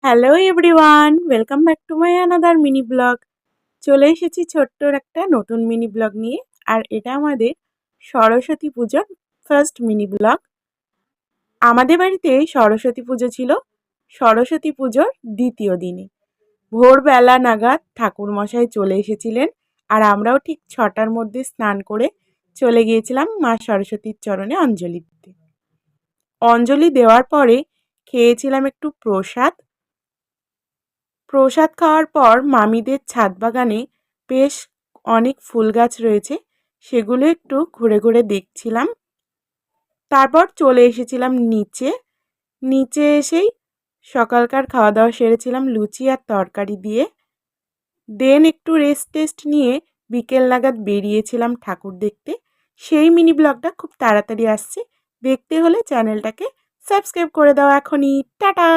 Hello everyone, welcome back to my another mini blog. চলে এসেছি ছোট্টর একটা নতুন মিনি ব্লগ নিয়ে। আর এটা আমাদের সরস্বতী পুজোর ফার্স্ট মিনি ব্লগ। আমাদের বাড়িতে সরস্বতী পুজো ছিল সরস্বতী পুজোর দ্বিতীয় দিনে। ভোরবেলা নাগাদ ঠাকুরমশাই চলে এসেছিলেন, আর আমরাও ঠিক 6টার মধ্যে স্নান করে চলে গিয়েছিলাম মা সরস্বতীর চরণে অঞ্জলি দিতে। অঞ্জলি দেওয়ার পরে খেয়েছিলাম একটু প্রসাদ। প্রসাদ খাওয়ার পর মামিদের ছাদ বাগানে বেশ অনেক ফুল গাছ রয়েছে, সেগুলো একটু ঘুরে ঘুরে দেখছিলাম। তারপর চলে এসেছিলাম নিচে। নিচে এসেই সকালকার খাওয়া দাওয়া সেরেছিলাম লুচি আর তরকারি দিয়ে। দেন একটু রেস্ট টেস্ট নিয়ে বিকেল নাগাদ বেরিয়েছিলাম ঠাকুর দেখতে। সেই মিনি ব্লগটা খুব তাড়াতাড়ি আসছে, দেখতে হলে চ্যানেলটাকে সাবস্ক্রাইব করে দাও এখনই। টাটা।